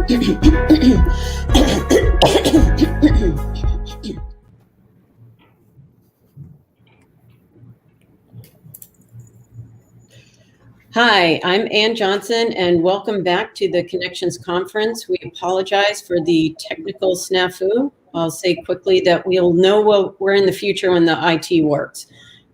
Hi, I'm Ann Johnson, and welcome back to the Connections Conference. We apologize for the technical snafu. I'll say quickly that we'll know what we're in the future when the IT works.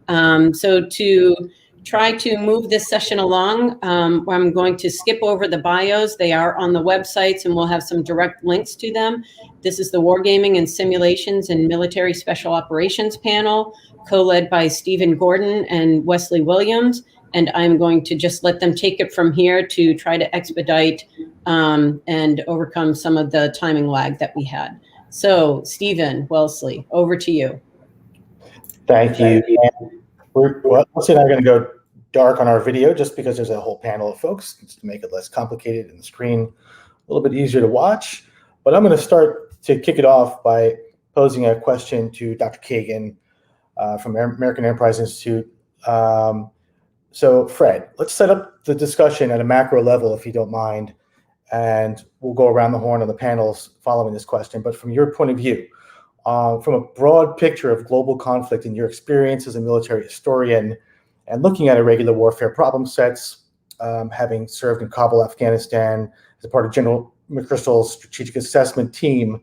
So to try to move this session along, I'm going to skip over the bios. They are on the websites, and we'll have some direct links to them. This is the Wargaming and Simulations and Military Special Operations panel, co-led by Stephen Gordon and Wesley Williams. And I'm going to just let them take it from here to try to expedite and overcome some of the timing lag that we had. So, Stephen, Wesley, over to you. Thank you. Wesley and I are going to go dark on our video just because there's a whole panel of folks, just to make it less complicated and the screen a little bit easier to watch. But I'm going to start to kick it off by posing a question to Dr. Kagan from American Enterprise Institute. So Fred, let's set up the discussion at a macro level, if you don't mind, and we'll go around the horn on the panels following this question. But from your point of view, from a broad picture of global conflict in your experience as a military historian and looking at irregular warfare problem sets, having served in Kabul, Afghanistan, as a part of General McChrystal's strategic assessment team,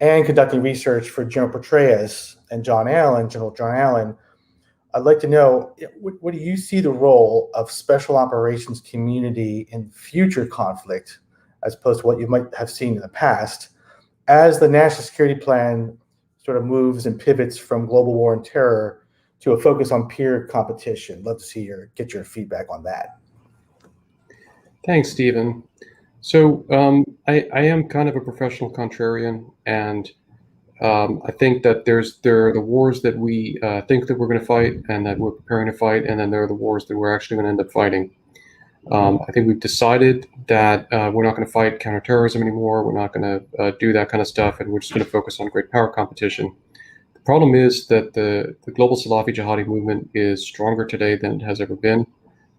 and conducting research for General Petraeus and General John Allen, I'd like to know, what do you see the role of special operations community in future conflict, as opposed to what you might have seen in the past, as the national security plan sort of moves and pivots from global war and terror to a focus on peer competition? Love to see get your feedback on that. Thanks, Stephen. So I am kind of a professional contrarian, and I think that there are the wars that we think that we're going to fight and that we're preparing to fight, and then there are the wars that we're actually going to end up fighting. I think we've decided that we're not going to fight counterterrorism anymore. We're not going to do that kind of stuff, and we're just going to focus on great power competition. The problem is that the global Salafi jihadi movement is stronger today than it has ever been,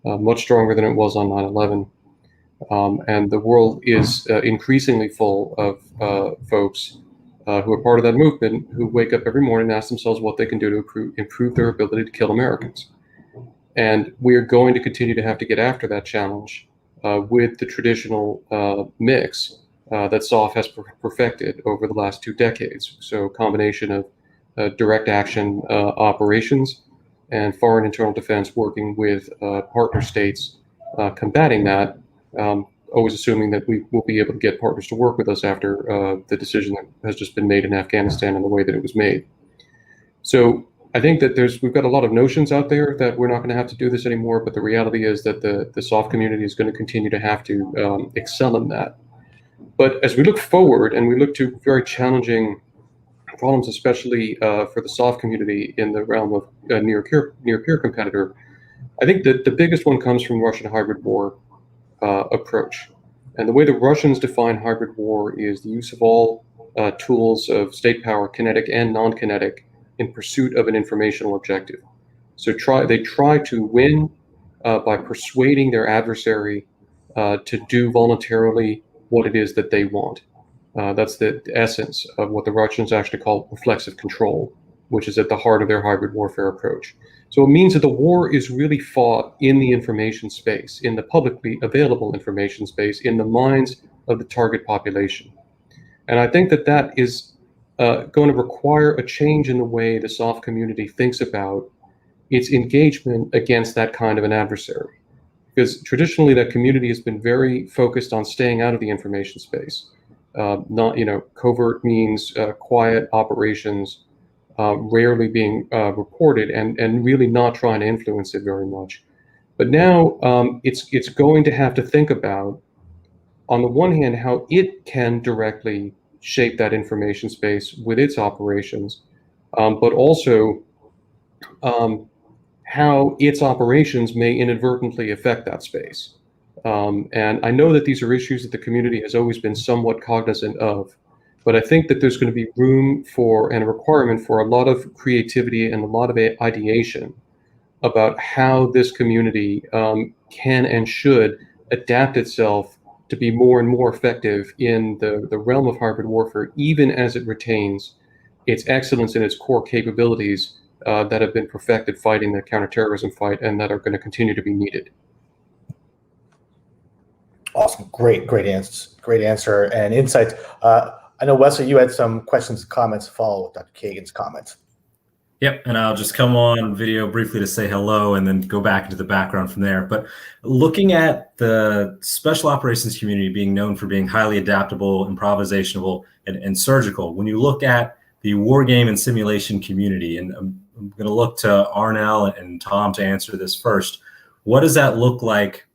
much stronger than it was on 9/11. And the world is increasingly full of folks who are part of that movement, who wake up every morning and ask themselves what they can do to improve their ability to kill Americans. And we are going to continue to have to get after that challenge with the traditional mix that SOF has perfected over the last 2 decades. So a combination of direct action operations and foreign internal defense working with partner states combating that, always assuming that we will be able to get partners to work with us after the decision that has just been made in Afghanistan and the way that it was made. So I think that we've got a lot of notions out there that we're not going to have to do this anymore, but the reality is that the SOF community is going to continue to have to excel in that. But as we look forward and we look to very challenging problems, especially for the SOF community in the realm of near peer competitor, I think that the biggest one comes from Russian hybrid war approach. And the way the Russians define hybrid war is the use of all tools of state power, kinetic and non-kinetic, in pursuit of an informational objective. So they try to win by persuading their adversary to do voluntarily what it is that they want. That's the essence of what the Russians actually call reflexive control, which is at the heart of their hybrid warfare approach. So it means that the war is really fought in the information space, in the publicly available information space, in the minds of the target population. And I think that that is going to require a change in the way the SOF community thinks about its engagement against that kind of an adversary. Because traditionally that community has been very focused on staying out of the information space. Covert means quiet operations, rarely being reported, and really not trying to influence it very much. But now it's going to have to think about, on the one hand, how it can directly shape that information space with its operations, but also how its operations may inadvertently affect that space. And I know that these are issues that the community has always been somewhat cognizant of, but I think that there's going to be room for and a requirement for a lot of creativity and a lot of ideation about how this community can and should adapt itself to be more and more effective in the realm of hybrid warfare, even as it retains its excellence in its core capabilities that have been perfected fighting the counterterrorism fight and that are going to continue to be needed. Awesome. Great answer and insights. I know, Wesley, you had some questions and comments to follow with Dr. Kagan's comments. Yep, and I'll just come on video briefly to say hello and then go back into the background from there. But looking at the special operations community being known for being highly adaptable, improvisational, and surgical, when you look at the wargame and simulation community, and I'm going to look to Arnell and Tom to answer this first, what does that look like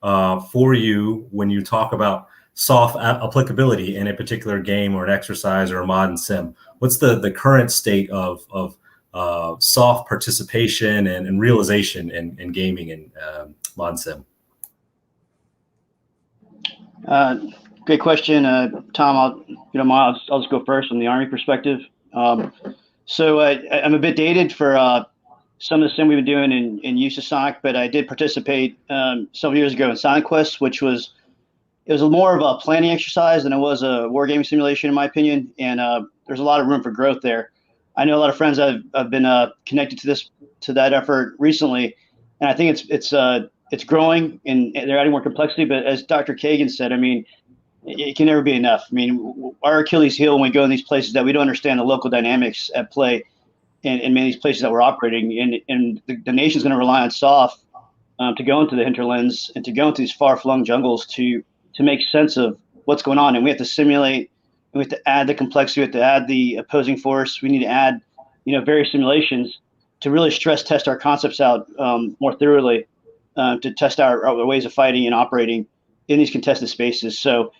for you when you talk about soft applicability in a particular game or an exercise or a mod and sim? What's the current state of soft participation and realization in gaming and mod and sim? Great question, Tom. I'll just go first from the Army perspective. So I'm a bit dated for some of the sim we've been doing in use of Sonic, but I did participate several years ago in Sonic Quest, which was more of a planning exercise than it was a wargaming simulation, in my opinion. And there's a lot of room for growth there. I know a lot of friends I've been connected to that effort recently, and I think it's growing and they're adding more complexity. But as Dr. Kagan said, I mean, it can never be enough. I mean, our Achilles heel when we go in these places that we don't understand the local dynamics at play in many of these places that we're operating, and the nation's going to rely on soft to go into the hinterlands and to go into these far-flung jungles to make sense of what's going on. And we have to simulate. We have to add the complexity. We have to add the opposing force. We need to add, various simulations to really stress test our concepts out more thoroughly, to test our ways of fighting and operating in these contested spaces. So,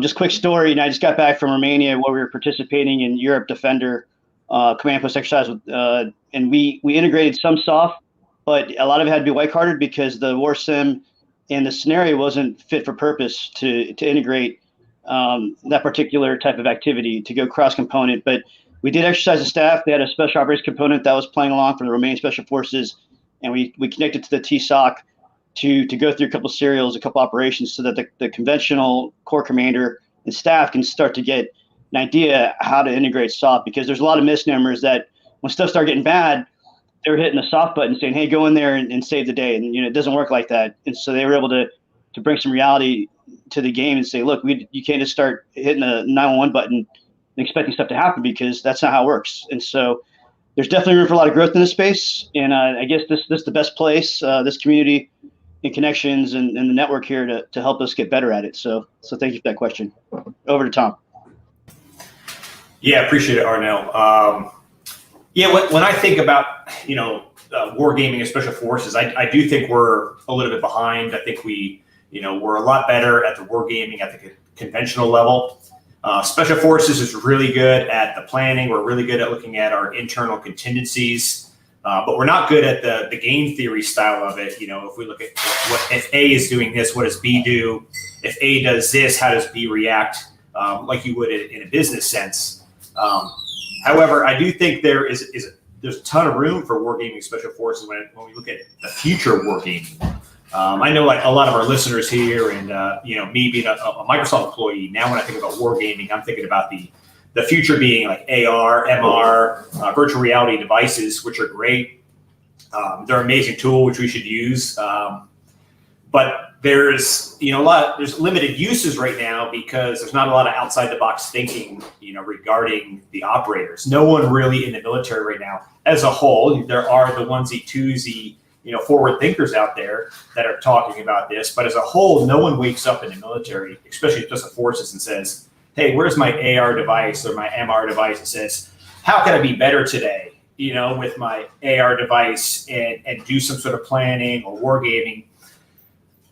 just quick story. I just got back from Romania where we were participating in Europe Defender command post exercise, and we integrated some soft, but a lot of it had to be white carded because the war sim and the scenario wasn't fit for purpose to integrate that particular type of activity to go cross component. But we did exercise the staff. They had a special operations component that was playing along from the Romanian Special Forces, and we connected to the TSOC to go through a couple of serials, a couple operations, so that the conventional corps commander and staff can start to get an idea how to integrate soft, because there's a lot of misnomers that when stuff started getting bad, they were hitting the soft button saying, hey, go in there and save the day. And it doesn't work like that. And so they were able to bring some reality to the game and say, look, you can't just start hitting the 911 button and expecting stuff to happen, because that's not how it works. And so there's definitely room for a lot of growth in this space. And I guess this is the best place, this community and connections and the network here to help us get better at it. So thank you for that question. Over to Tom. Yeah, appreciate it, Arnell. When I think about, wargaming and special forces, I do think we're a little bit behind. I think we're a lot better at the wargaming at the conventional level. Special forces is really good at the planning. We're really good at looking at our internal contingencies, but we're not good at the game theory style of it. If we look at if A is doing this, what does B do? If A does this, how does B react? Like you would in a business sense. However, I do think there's a ton of room for wargaming special forces when we look at the future of wargaming. I know like a lot of our listeners here and, me being a Microsoft employee, now when I think about wargaming, I'm thinking about the future being like AR, MR, virtual reality devices, which are great. They're an amazing tool, which we should use. But there's there's limited uses right now because there's not a lot of outside the box thinking, regarding the operators. No one really in the military right now as a whole. There are the onesie twosie, forward thinkers out there that are talking about this, but as a whole, no one wakes up in the military, especially just the forces, and says, hey, where's my AR device or my MR device? It says, how can I be better today, with my AR device and do some sort of planning or wargaming.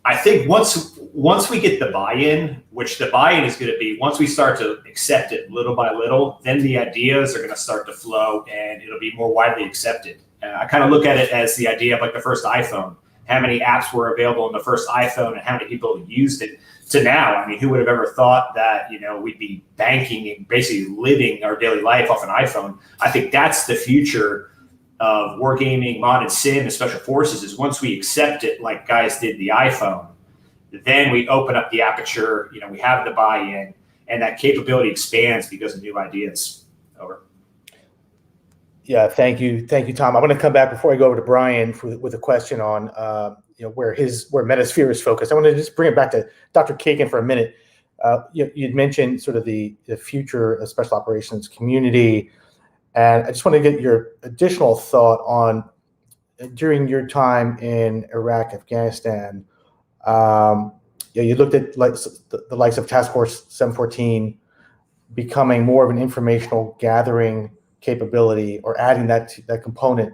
I think once we get the buy-in, which the buy-in is going to be once we start to accept it little by little, then the ideas are going to start to flow and it'll be more widely accepted. I kind of look at it as the idea of like the first iPhone. How many apps were available on the first iPhone and how many people used it to now? I mean, who would have ever thought that, we'd be banking and basically living our daily life off an iPhone? I think that's the future of wargaming, mod and sim, and special forces, is once we accept it like guys did the iPhone, then we open up the aperture, we have the buy-in, and that capability expands because of new ideas. Over. Yeah, thank you, Tom. I'm going to come back before I go over to Brian with a question on where Metasphere is focused. I want to just bring it back to Dr. Kagan for a minute. You'd mentioned sort of the future of special operations community, and I just want to get your additional thought on during your time in Iraq, Afghanistan. You looked at the likes of Task Force 714 becoming more of an informational gathering capability, or adding that component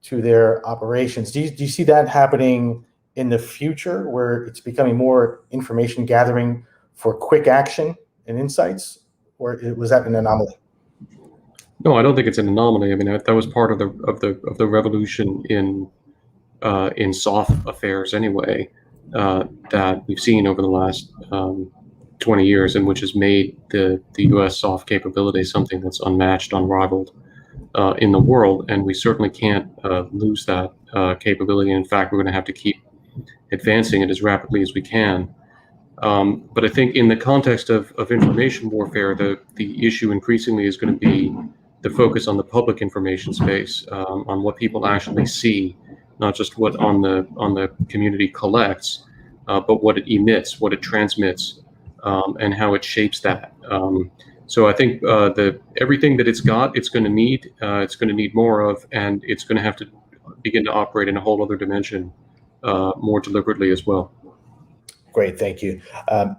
to their operations. Do you see that happening in the future, where it's becoming more information gathering for quick action and insights, or was that an anomaly? No, I don't think it's an anomaly. I mean, that was part of the revolution in SOF affairs anyway, that we've seen over the last 20 years, and which has made the U.S. SOF capability something that's unmatched, unrivaled in the world. And we certainly can't lose that capability. In fact, we're going to have to keep advancing it as rapidly as we can. But I think in the context of information warfare, the issue increasingly is going to be the focus on the public information space, on what people actually see, not just what on the community collects, but what it emits, what it transmits, and how it shapes that. So I think everything that it's got, it's going to need more of, and it's going to have to begin to operate in a whole other dimension more deliberately as well. Great, thank you.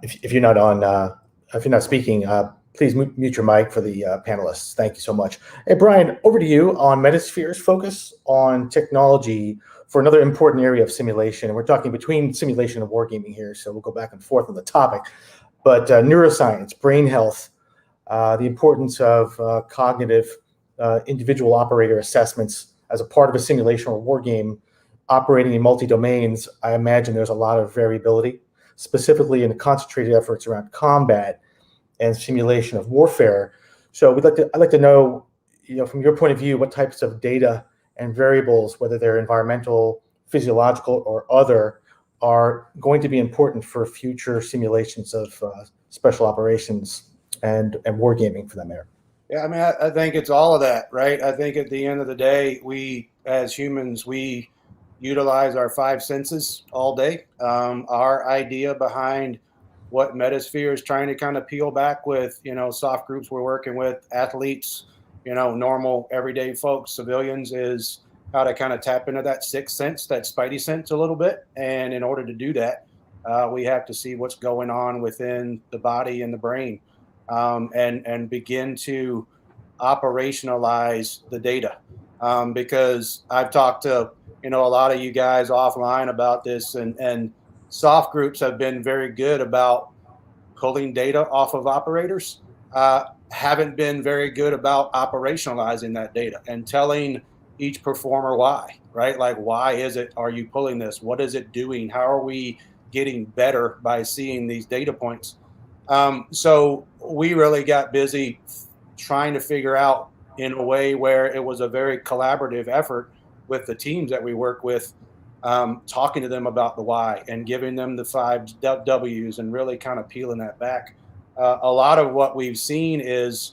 If you're not speaking, please mute your mic for the panelists. Thank you so much. Hey, Brian, over to you on Metasphere's focus on technology for another important area of simulation. And we're talking between simulation and wargaming here, so we'll go back and forth on the topic. But neuroscience, brain health, the importance of cognitive individual operator assessments as a part of a simulation or war game operating in multi-domains. I imagine there's a lot of variability, specifically in the concentrated efforts around combat and simulation of warfare. So I'd like to know, from your point of view, what types of data and variables, whether they're environmental, physiological, or other, are going to be important for future simulations of special operations and wargaming, for that matter. Yeah, I mean, I think it's all of that, right? I think at the end of the day, we as humans, we utilize our five senses all day. Our idea behind what Metasphere is trying to kind of peel back with, soft groups we're working with, athletes, normal everyday folks, civilians, is how to kind of tap into that sixth sense, that spidey sense a little bit. And in order to do that, we have to see what's going on within the body and the brain, and begin to operationalize the data. Because I've talked to, a lot of you guys offline about this, and soft groups have been very good about pulling data off of operators, haven't been very good about operationalizing that data and telling each performer why, right? Like, why are you pulling this? What is it doing? How are we getting better by seeing these data points? So we really got busy trying to figure out in a way where it was a very collaborative effort with the teams that we work with, talking to them about the why and giving them the 5 W's and really kind of peeling that back. A lot of what we've seen is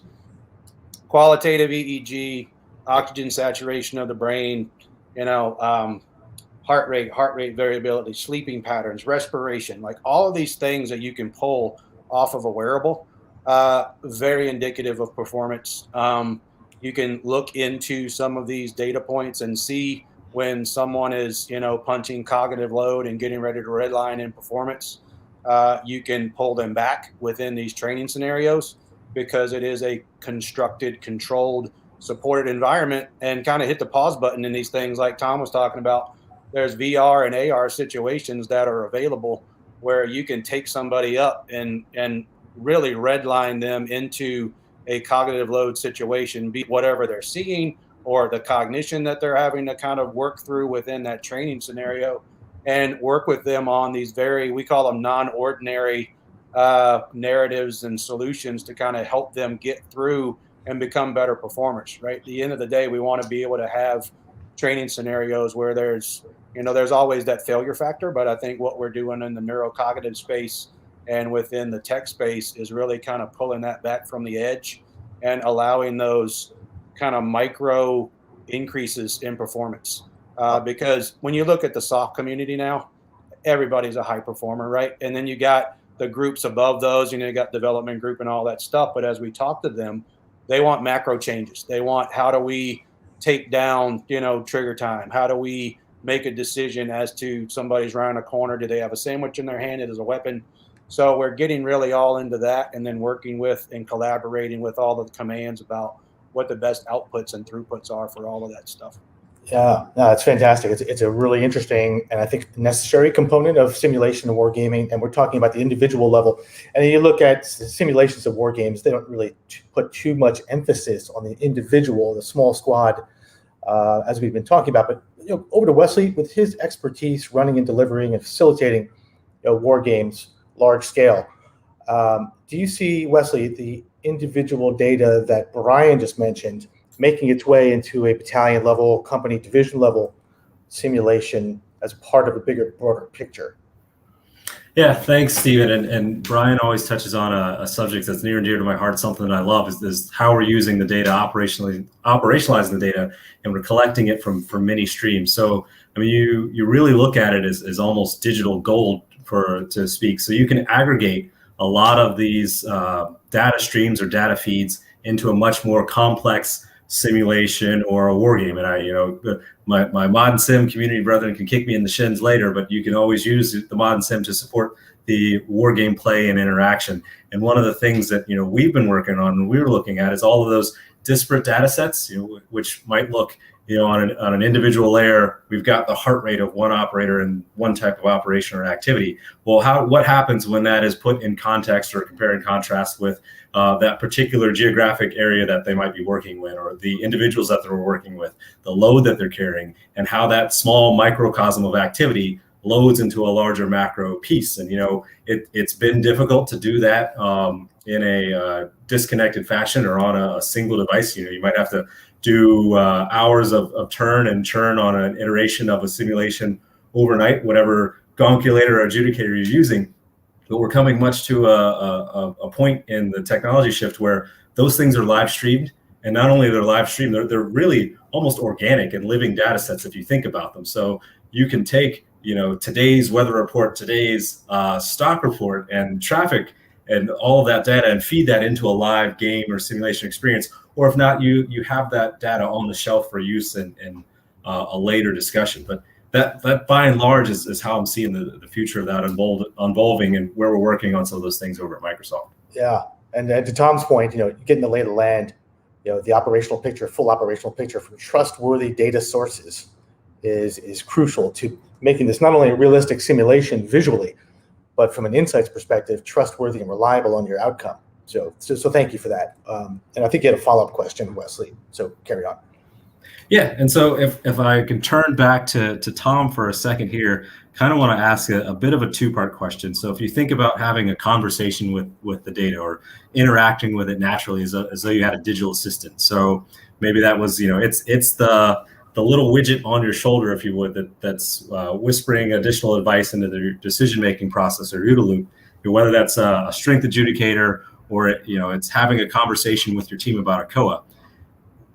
qualitative EEG, oxygen saturation of the brain, heart rate variability, sleeping patterns, respiration, like all of these things that you can pull off of a wearable, very indicative of performance. You can look into some of these data points and see when someone is, punching cognitive load and getting ready to redline in performance. You can pull them back within these training scenarios because it is a constructed, controlled, supported environment, and kind of hit the pause button in these things like Tom was talking about. There's VR and AR situations that are available where you can take somebody up and really redline them into a cognitive load situation, be whatever they're seeing or the cognition that they're having to kind of work through within that training scenario, and work with them on these we call them non-ordinary narratives and solutions to kind of help them get through and become better performers, right? At the end of the day, we want to be able to have training scenarios where there's there's always that failure factor, but I think what we're doing in the neurocognitive space and within the tech space is really kind of pulling that back from the edge and allowing those kind of micro increases in performance. Because when you look at the soft community now, everybody's a high performer, right? And then you got the groups above those, you got development group and all that stuff. But as we talk to them, they want macro changes. They want, how do we take down, trigger time? How do we make a decision as to somebody's around a corner? Do they have a sandwich in their hand? It is a weapon. So we're getting really all into that, and then working with and collaborating with all the commands about what the best outputs and throughputs are for all of that stuff. Yeah, no, it's fantastic. It's a really interesting and I think necessary component of simulation and wargaming. And we're talking about the individual level. And then you look at simulations of war games, they don't really put too much emphasis on the individual, the small squad, as we've been talking about. But over to Wesley with his expertise running and delivering and facilitating war games large scale. Do you see, Wesley, the individual data that Brian just mentioned making its way into a battalion level, company division level simulation as part of a bigger, broader picture? Yeah, thanks, Stephen. And Brian always touches on a subject that's near and dear to my heart. Something that I love is how we're using the data, operationalizing the data, and we're collecting it from many streams. So, I mean, you really look at it as almost digital gold, to speak. So you can aggregate a lot of these data streams or data feeds into a much more complex simulation or a war game. And my mod and sim community brethren can kick me in the shins later, but you can always use the mod and sim to support the war game play and interaction. And one of the things that we've been working on and we were looking at is all of those disparate data sets, which might look on an individual layer. We've got the heart rate of one operator and one type of operation or activity. Well, what happens when that is put in context or compare and contrast with that particular geographic area that they might be working with, or the individuals that they're working with, the load that they're carrying, and how that small microcosm of activity loads into a larger macro piece. And it's been difficult to do that in a disconnected fashion or on a single device. You might have to do hours of turn and churn on an iteration of a simulation overnight, whatever gonculator or adjudicator you're using. But we're coming much to a point in the technology shift where those things are live streamed. And not only they're live streamed, they're really almost organic and living data sets if you think about them. So you can take today's weather report, today's stock report and traffic and all of that data and feed that into a live game or simulation experience. Or if not, you have that data on the shelf for use in a later discussion. But that by and large is how I'm seeing the future of that unvolving and where we're working on some of those things over at Microsoft. Yeah, and to Tom's point, getting the lay of the land, the operational picture, full operational picture from trustworthy data sources is crucial to making this not only a realistic simulation visually, but from an insights perspective, trustworthy and reliable on your outcome. So thank you for that. And I think you had a follow-up question, Wesley. So carry on. Yeah, and so if I can turn back to Tom for a second here, kind of want to ask a bit of a two-part question. So if you think about having a conversation with the data or interacting with it naturally as though you had a digital assistant. So maybe that was, it's the little widget on your shoulder, if you would, that's whispering additional advice into the decision-making process or OODA loop, whether that's a strength adjudicator or it's having a conversation with your team about a COA.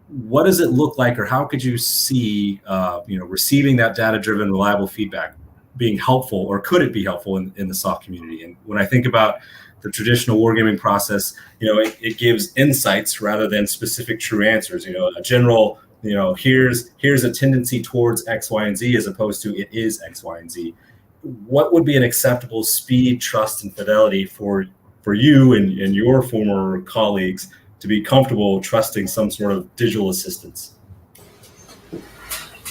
What does it look like, or how could you see receiving that data-driven, reliable feedback being helpful, or could it be helpful in the soft community? And when I think about the traditional wargaming process, it gives insights rather than specific true answers. A general, here's a tendency towards X, Y, and Z, as opposed to it is X, Y, and Z. What would be an acceptable speed, trust, and fidelity for you and your former colleagues to be comfortable trusting some sort of digital assistance?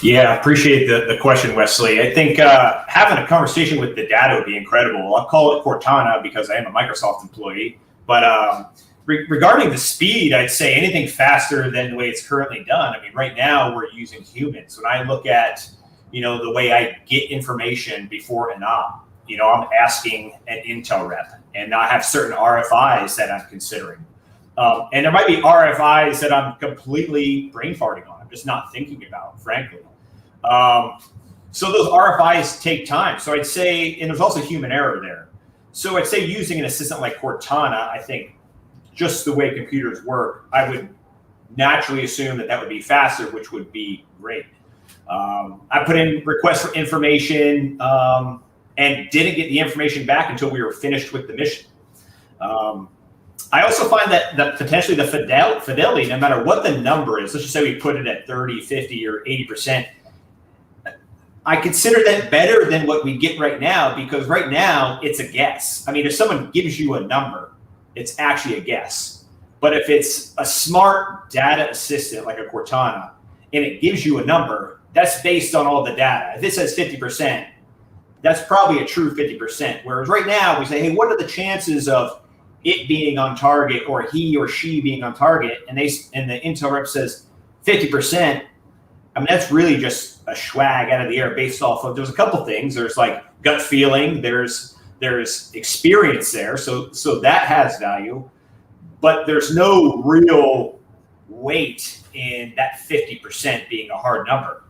Yeah, appreciate the question, Wesley. I think having a conversation with the data would be incredible. I'll call it Cortana because I am a Microsoft employee. But regarding the speed, I'd say anything faster than the way it's currently done. I mean, right now we're using humans. When I look at, the way I get information before an op, I'm asking an Intel rep, and I have certain RFIs that I'm considering. And there might be RFIs that I'm completely brain farting on. I'm just not thinking about, frankly. So those RFIs take time. So I'd say, and there's also human error there. So I'd say using an assistant like Cortana, I think just the way computers work, I would naturally assume that would be faster, which would be great. I put in requests for information and didn't get the information back until we were finished with the mission. I also find that potentially the fidelity, no matter what the number is, let's just say we put it at 30, 50, or 80%, I consider that better than what we get right now, because right now it's a guess. I mean, if someone gives you a number, it's actually a guess. But if it's a smart data assistant like a Cortana and it gives you a number, that's based on all the data. If it says 50%, that's probably a true 50%. Whereas right now we say, hey, what are the chances of it being on target or he or she being on target? And the Intel rep says 50%. I mean, that's really just a swag out of the air based off of, there's a couple things. There's like gut feeling, there's experience there. So that has value, but there's no real weight in that 50% being a hard number.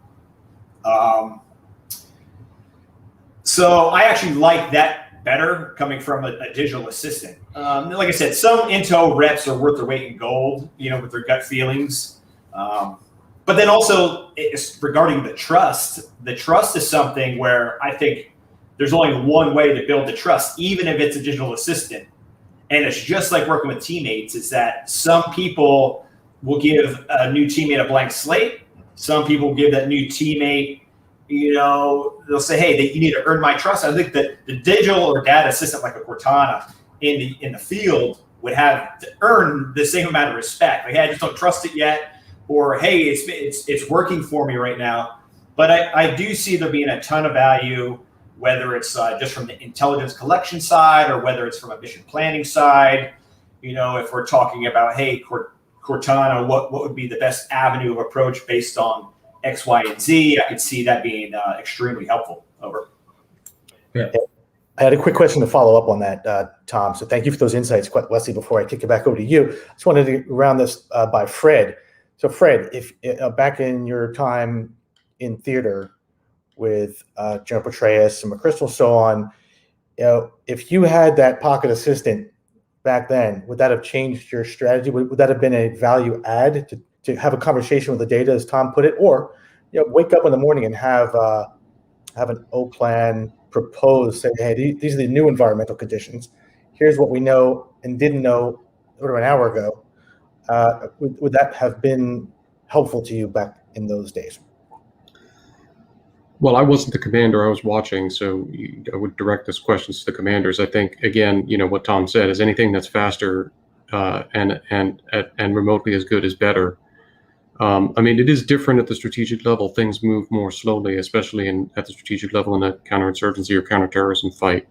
So I actually like that better coming from a digital assistant. Like I said, some Intel reps are worth their weight in gold, with their gut feelings. But then also, regarding the trust is something where I think there's only one way to build the trust, even if it's a digital assistant. And it's just like working with teammates, is that some people will give a new teammate a blank slate. Some people will give that new teammate, they'll say, hey, you need to earn my trust. I think that the digital or data assistant like a Cortana in the field would have to earn the same amount of respect. Like, hey, I just don't trust it yet. Or, hey, it's working for me right now. But I do see there being a ton of value, whether it's just from the intelligence collection side or whether it's from a mission planning side. If we're talking about, hey, Cortana, what would be the best avenue of approach based on X, Y, and Z? I could see that being extremely helpful. Over. Yeah. I had a quick question to follow up on that, Tom. So thank you for those insights, Wesley. Before I kick it back over to you, I just wanted to round this by Fred. So Fred, if back in your time in theater with General Petraeus and McChrystal, so on, if you had that pocket assistant back then, would that have changed your strategy? Would that have been a value add to have a conversation with the data, as Tom put it, or wake up in the morning and have an O plan proposed, say, hey, these are the new environmental conditions. Here's what we know and didn't know over an hour ago. Would that have been helpful to you back in those days? Well, I wasn't the commander. I was watching, so I would direct those questions to the commanders. I think, again, what Tom said is anything that's faster and remotely as good is better. I mean, it is different at the strategic level. Things move more slowly, especially at the strategic level in a counterinsurgency or counterterrorism fight.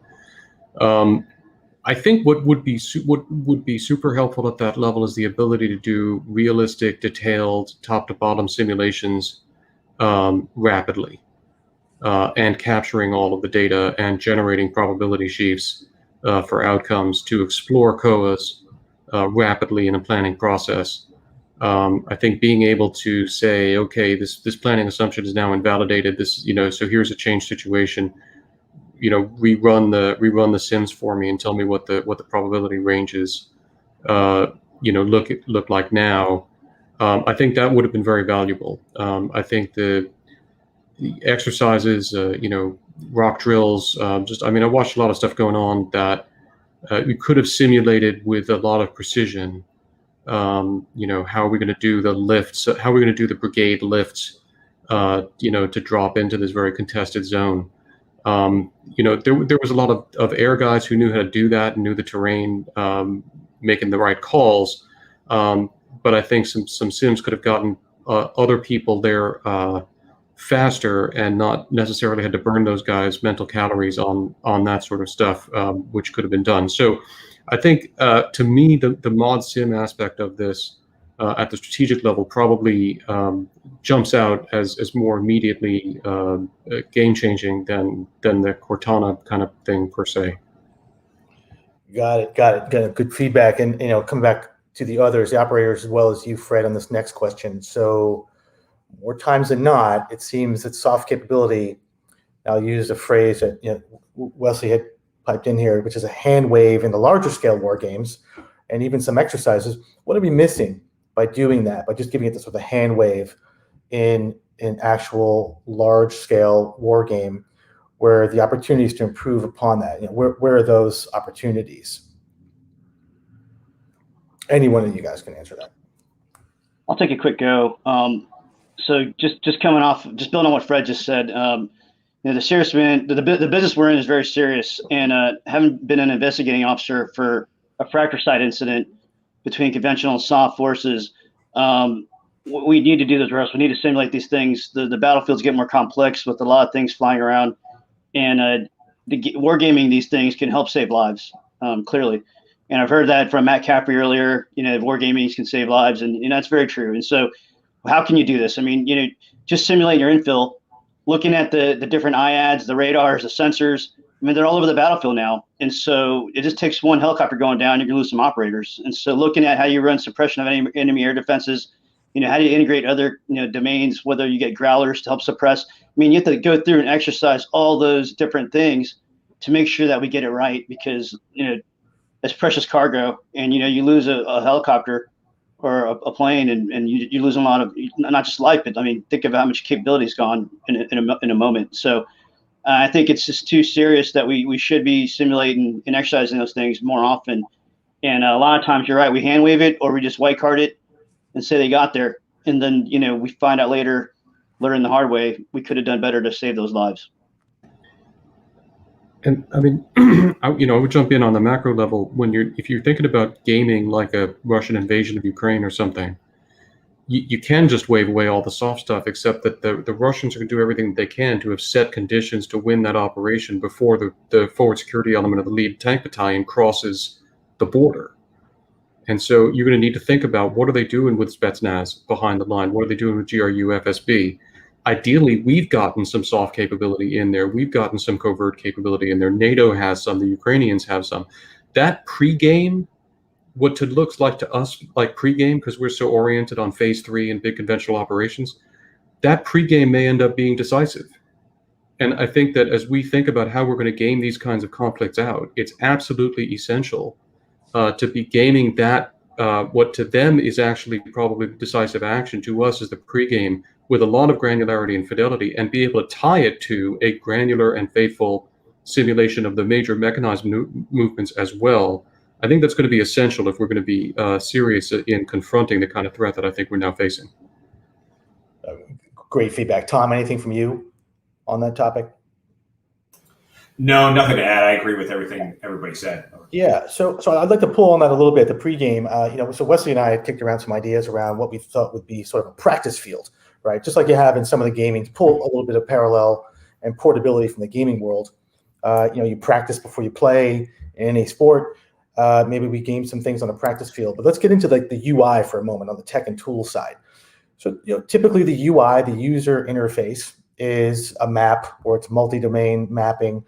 I think what would be super helpful at that level is the ability to do realistic, detailed, top-to-bottom simulations rapidly, and capturing all of the data and generating probability sheaves for outcomes to explore COAs rapidly in a planning process. I think being able to say, okay, this planning assumption is now invalidated. So here's a change situation. Rerun the sims for me and tell me what the probability ranges look like now. I think that would have been very valuable. I think the exercises, rock drills, I watched a lot of stuff going on that we could have simulated with a lot of precision. How are we going to do the lifts? How are we going to do the brigade lifts? To drop into this very contested zone. There was a lot of air guys who knew how to do that and knew the terrain, making the right calls. But I think some sims could have gotten other people there faster and not necessarily had to burn those guys' mental calories on that sort of stuff, which could have been done. So I think, to me, the mod sim aspect of this at the strategic level probably jumps out as more immediately game-changing than the Cortana kind of thing per se. Got it. Good feedback. And come back to the others, the operators, as well as you, Fred, on this next question. So more times than not, it seems that soft capability I'll use a phrase that Wesley had piped in here, which is a hand wave in the larger scale war games, and even some exercises. What are we missing by doing that? By just giving it this sort of hand wave in an actual large scale war game, where the opportunities to improve upon that, where are those opportunities? Any one of you guys can answer that. I'll take a quick go. So just coming off, just building on what Fred just said, the serious the business we're in is very serious, and having been an investigating officer for a fratricide incident between conventional and soft forces, we need to do those rehearsals. We need to simulate these things. The battlefields get more complex with a lot of things flying around, and wargaming these things can help save lives, clearly. And I've heard that from Matt Caffrey earlier. Wargaming can save lives, and that's very true. And so, how can you do this? I mean, just simulate your infill, looking at the different IADs, the radars, the sensors. I mean, they're all over the battlefield now. And so it just takes one helicopter going down, you can lose some operators. And so looking at how you run suppression of enemy air defenses, how do you integrate other domains, whether you get growlers to help suppress. I mean, you have to go through and exercise all those different things to make sure that we get it right, because, it's precious cargo, and, you lose a helicopter or a plane, and you lose a lot of, not just life, but I mean, think of how much capability is gone in a moment. So I think it's just too serious that we should be simulating and exercising those things more often. And a lot of times, you're right, we hand wave it, or we just white card it and say they got there. And then, we find out later, learning the hard way, we could have done better to save those lives. And I mean, I would jump in on the macro level if you're thinking about gaming like a Russian invasion of Ukraine or something, you can just wave away all the soft stuff, except that the Russians are going to do everything they can to have set conditions to win that operation before the forward security element of the lead tank battalion crosses the border. And so you're going to need to think about, what are they doing with Spetsnaz behind the line? What are they doing with GRU, FSB? Ideally, we've gotten some soft capability in there. We've gotten some covert capability in there. NATO has some. The Ukrainians have some. That pregame, what it looks like to us like pregame, because we're so oriented on phase 3 and big conventional operations, that pregame may end up being decisive. And I think that as we think about how we're going to game these kinds of conflicts out, it's absolutely essential to be gaming that, what to them is actually probably decisive action, to us is the pregame, with a lot of granularity and fidelity, and be able to tie it to a granular and faithful simulation of the major mechanized movements as well. I think that's going to be essential if we're going to be serious in confronting the kind of threat that I think we're now facing. Great feedback. Tom, anything from you on that topic? No, nothing to add. I agree with everything everybody said. Yeah, so I'd like to pull on that a little bit, the pregame. So Wesley and I had kicked around some ideas around what we thought would be sort of a practice field, right? Just like you have in some of the gaming, to pull a little bit of parallel and portability from the gaming world. You practice before you play in any sport. Maybe we game some things on the practice field, but let's get into the UI for a moment on the tech and tool side. So typically the UI, the user interface, is a map, or it's multi-domain mapping.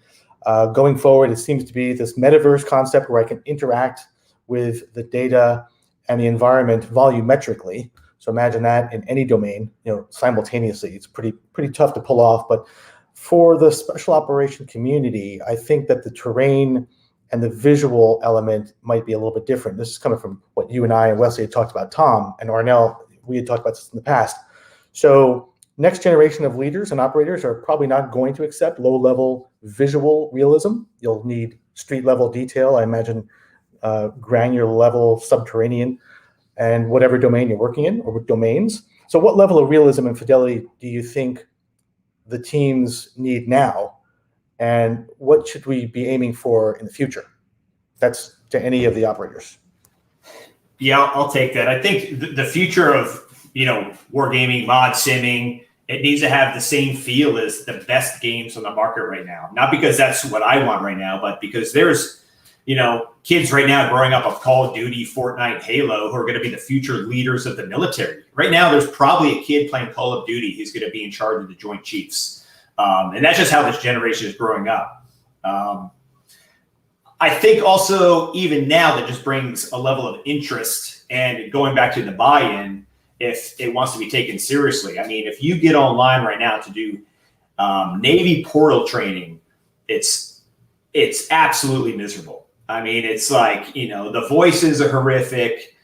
Going forward, it seems to be this metaverse concept where I can interact with the data and the environment volumetrically. So imagine that in any domain, simultaneously. It's pretty tough to pull off. But for the special operation community, I think that the terrain and the visual element might be a little bit different. This is coming from what you and I and Wesley had talked about. Tom and Arnell, we had talked about this in the past. So next generation of leaders and operators are probably not going to accept low-level visual realism. You'll need street-level detail, I imagine, granular-level subterranean, and whatever domain you're working in, or domains. So what level of realism and fidelity do you think the teams need now, and what should we be aiming for in the future? That's to any of the operators. Yeah, I'll take that. I think the future of wargaming, mod simming, it needs to have the same feel as the best games on the market right now. Not because that's what I want right now, but because there's kids right now growing up of Call of Duty, Fortnite, Halo, who are going to be the future leaders of the military. Right now, there's probably a kid playing Call of Duty who's going to be in charge of the Joint Chiefs. And that's just how this generation is growing up. I think also, even now, that just brings a level of interest, and going back to the buy-in, if it wants to be taken seriously. I mean, if you get online right now to do Navy portal training, it's absolutely miserable. I mean, it's like, you know, the voices are horrific.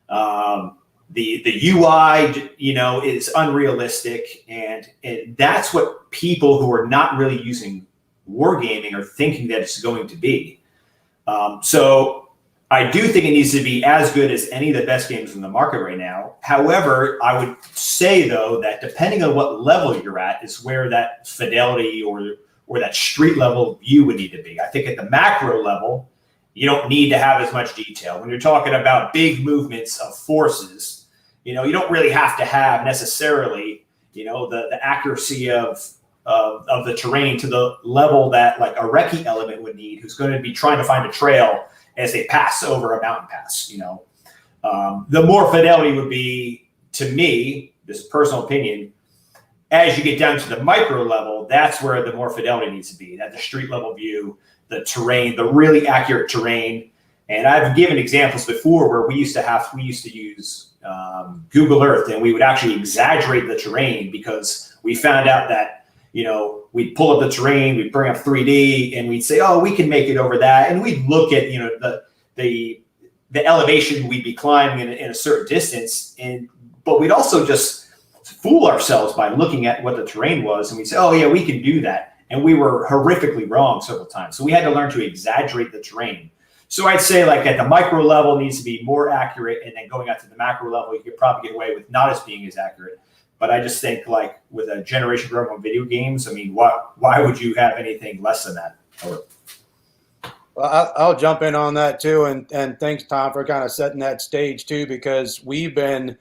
The UI, you know, is unrealistic, and that's what people who are not really using wargaming are thinking that it's going to be. So I do think it needs to be as good as any of the best games in the market right now. However, I would say, though, that depending on what level you're at is where that fidelity or that street level view would need to be. I think at the macro level, you don't need to have as much detail. When you're talking about big movements of forces, you know, you don't really have to have necessarily, you know, the accuracy of the terrain to the level that like a recce element would need, who's going to be trying to find a trail as they pass over a mountain pass. You know, the more fidelity would be, to me, this is personal opinion, as you get down to the micro level, that's where the more fidelity needs to be, at the street level view, the terrain, the really accurate terrain. And I've given examples before where we used to use Google Earth, and we would actually exaggerate the terrain because we found out that, you know, we'd pull up the terrain, we'd bring up 3D, and we'd say, oh, we can make it over that. And we'd look at, you know, the elevation we'd be climbing in a certain distance. But we'd also just fool ourselves by looking at what the terrain was. And we'd say, oh, yeah, we can do that. And we were horrifically wrong several times. So we had to learn to exaggerate the terrain. So I'd say, like, at the micro level needs to be more accurate. And then going out to the macro level, you could probably get away with not as being as accurate. But I just think, like, with a generation growing on video games, I mean, why would you have anything less than that? Well, I'll jump in on that too, and thanks, Tom, for kind of setting that stage too, because we've been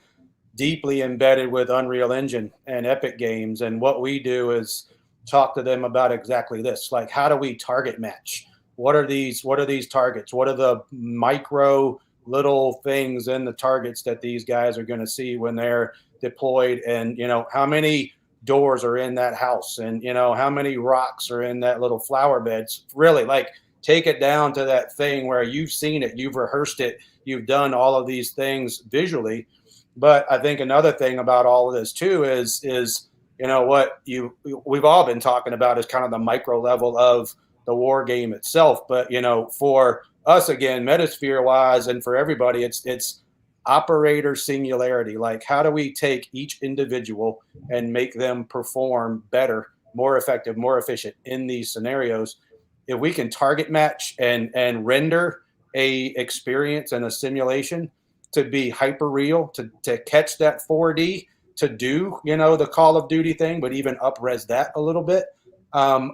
deeply embedded with Unreal Engine and Epic Games, and what we do is talk to them about exactly this, like, how do we target match? What are these targets? What are the micro little things in the targets that these guys are going to see when they're deployed? And, you know, how many doors are in that house, and, you know, how many rocks are in that little flower beds? Really, like, take it down to that thing where you've seen it, you've rehearsed it, you've done all of these things visually. But I think another thing about all of this too is you know, what we've all been talking about is kind of the micro level of the war game itself. But, you know, for us, again, Metasphere wise, and for everybody, it's operator singularity. Like, how do we take each individual and make them perform better, more effective, more efficient in these scenarios? If we can target match and render a experience and a simulation to be hyper real, to catch that 4D, to do, you know, the Call of Duty thing, but even up-res that a little bit,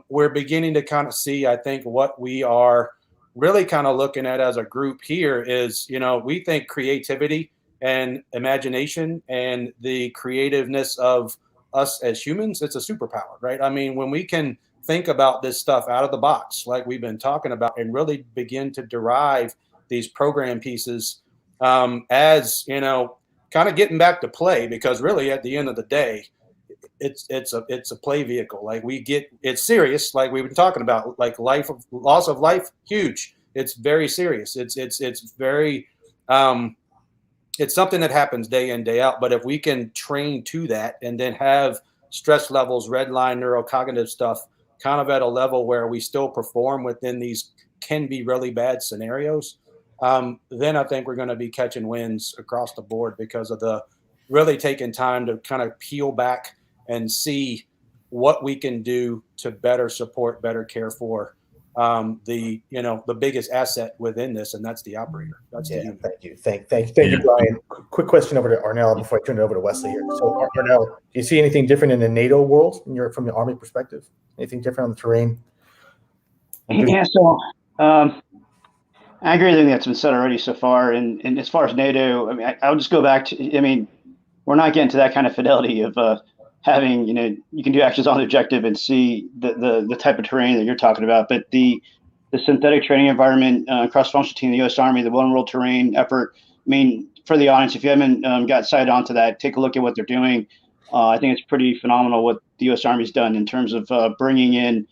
we're beginning to kind of see, I think, what we are really kind of looking at as a group here is, you know, we think creativity and imagination and the creativeness of us as humans, it's a superpower, right? I mean, when we can think about this stuff out of the box, like we've been talking about, and really begin to derive these program pieces, as, you know, kind of getting back to play, because really at the end of the day, it's a play vehicle. Like, it's serious, like we've been talking about, like loss of life, huge. It's very serious. It's very, it's something that happens day in, day out. But if we can train to that and then have stress levels, red line neurocognitive stuff, kind of at a level where we still perform within these can be really bad scenarios, then I think we're going to be catching wins across the board, because of the really taking time to kind of peel back and see what we can do to better support, better care for the, you know, the biggest asset within this, and that's the operator. That's the human. Thank you. Thank you, Brian. Quick question over to Arnell before I turn it over to Wesley here. So, Arnell, do you see anything different in the NATO world from the Army perspective? Anything different on the terrain? Yeah, so I agree with everything that's been said already so far. And as far as NATO, I mean, I'll just go back to, I mean, we're not getting to that kind of fidelity of having, you know, you can do actions on the objective and see the type of terrain that you're talking about. But the synthetic training environment, cross-functional team, the U.S. Army, the one world terrain effort, I mean, for the audience, if you haven't got sight onto that, take a look at what they're doing. I think it's pretty phenomenal what the U.S. Army's done in terms of bringing in,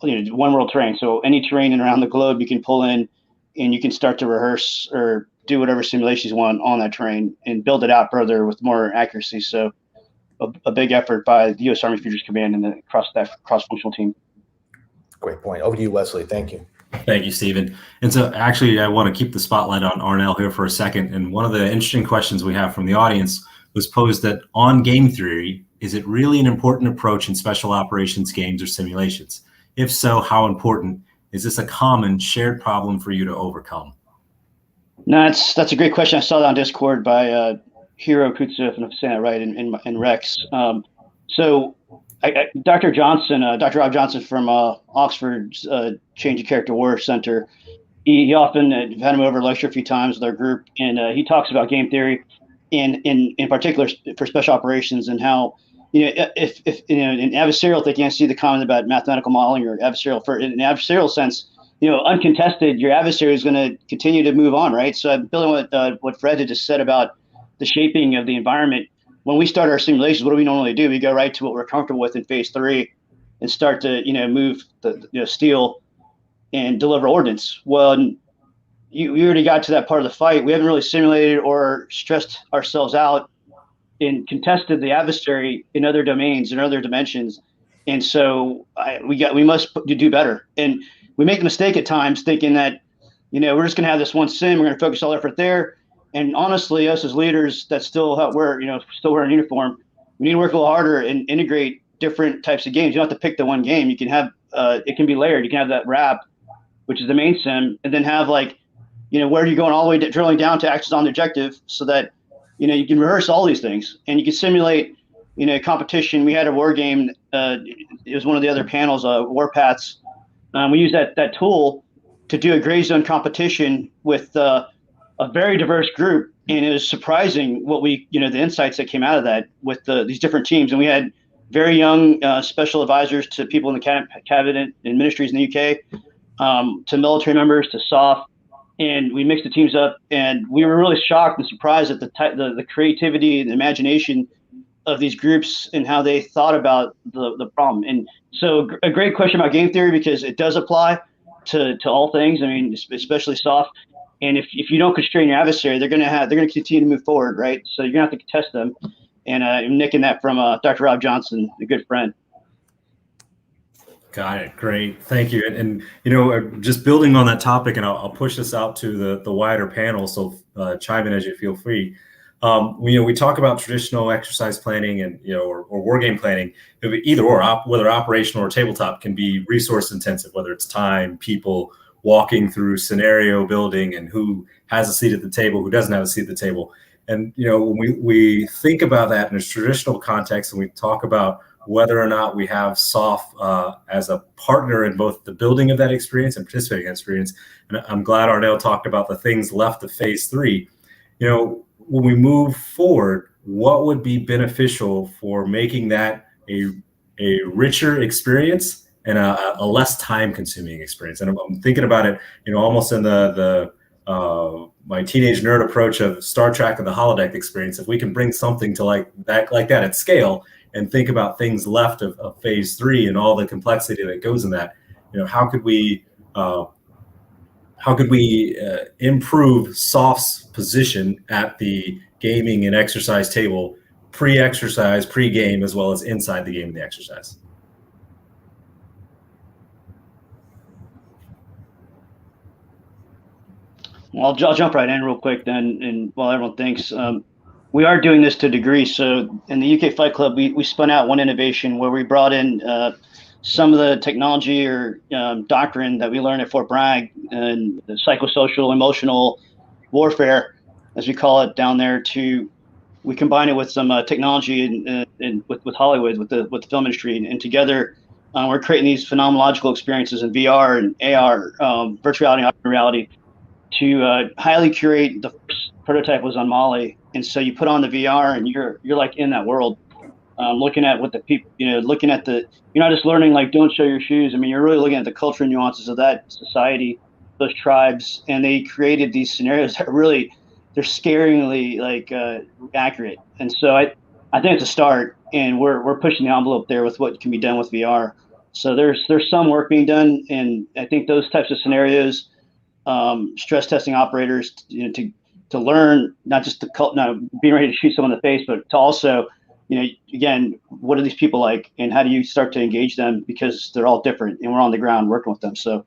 you know, one world terrain. So any terrain in around the globe you can pull in, and you can start to rehearse or do whatever simulations you want on that terrain and build it out further with more accuracy. So a big effort by the U.S. Army Futures Command and the cross-functional team. Great point. Over to you, Wesley. Thank you. Thank you, Stephen. And so actually, I want to keep the spotlight on Arnell here for a second. And one of the interesting questions we have from the audience was posed that on game theory, is it really an important approach in special operations games or simulations? If so, how important? Is this a common shared problem for you to overcome? No, that's a great question. I saw that on Discord by Hiro Kutsu, if I'm saying that right, in Rex. So Dr. Rob Johnson from Oxford's Change of Character War Center, he often had him over to lecture a few times with our group, and he talks about game theory in particular for special operations, and how, if in adversarial, they can't see the comment about mathematical modeling or adversarial. In an adversarial sense, uncontested, your adversary is going to continue to move on, right? So building what Fred had just said about the shaping of the environment. When we start our simulations, what do we normally do? We go right to what we're comfortable with in phase 3 and start to, move the steel and deliver ordnance. Well, you already got to that part of the fight. We haven't really simulated or stressed ourselves out and contested the adversary in other domains and other dimensions. And so we must do better. And we make the mistake at times thinking that, we're just going to have this one sim. We're going to focus all effort there. And honestly, us as leaders that still wear a uniform, we need to work a little harder and integrate different types of games. You don't have to pick the one game. You can have, it can be layered. You can have that wrap, which is the main sim, and then have where you're going all the way drilling down to actions on the objective, so that, you can rehearse all these things and you can simulate, competition. We had a war game. It was one of the other panels, Warpaths. We used that tool to do a gray zone competition with a very diverse group, and it was surprising what the insights that came out of that with these different teams. And we had very young special advisors to people in the cabinet and ministries in the UK, to military members, to SOF, and we mixed the teams up, and we were really shocked and surprised at the creativity and the imagination of these groups and how they thought about the problem. And so a great question about game theory, because it does apply to all things. I mean, especially SOF. And if you don't constrain your adversary, they're going to continue to move forward, right? So you're going to have to contest them. And I'm nicking that from Dr. Rob Johnson, a good friend. Got it. Great. Thank you. And just building on that topic, and I'll push this out to the wider panel, so chime in as you feel free. We talk about traditional exercise planning and or war game planning. Either or, whether operational or tabletop, can be resource intensive, whether it's time, people, walking through scenario building, and who has a seat at the table, who doesn't have a seat at the table. And when we think about that in a traditional context, and we talk about whether or not we have SOF as a partner in both the building of that experience and participating in that experience. And I'm glad Arnell talked about the things left of phase 3. When we move forward, what would be beneficial for making that a richer experience and a less time-consuming experience? And I'm thinking about it, almost in the my teenage nerd approach of Star Trek and the holodeck experience. If we can bring something to like that at scale, and think about things left of phase 3 and all the complexity that goes in that, how could we improve SOF's position at the gaming and exercise table, pre-exercise, pre-game, as well as inside the game and the exercise? Well, I'll jump right in real quick then, and while everyone thinks, we are doing this to a degree. So in the UK Fight Club, we spun out one innovation where we brought in some of the technology or doctrine that we learned at Fort Bragg, and the psychosocial, emotional warfare, as we call it down there, we combine it with some technology and with Hollywood, with the film industry, and together we're creating these phenomenological experiences in VR and AR, virtual reality, augmented reality, to highly curate. The first prototype was on Mali, and so you put on the VR and you're like in that world, looking at what the people, looking at you're not just learning like don't show your shoes. I mean, you're really looking at the cultural nuances of that society, those tribes, and they created these scenarios that really, they're scaringly accurate. And so I think it's a start, and we're pushing the envelope there with what can be done with VR. So there's some work being done, and I think those types of scenarios, stress testing operators, to learn not just being ready to shoot someone in the face, but to also again, what are these people like, and how do you start to engage them, because they're all different, and we're on the ground working with them. So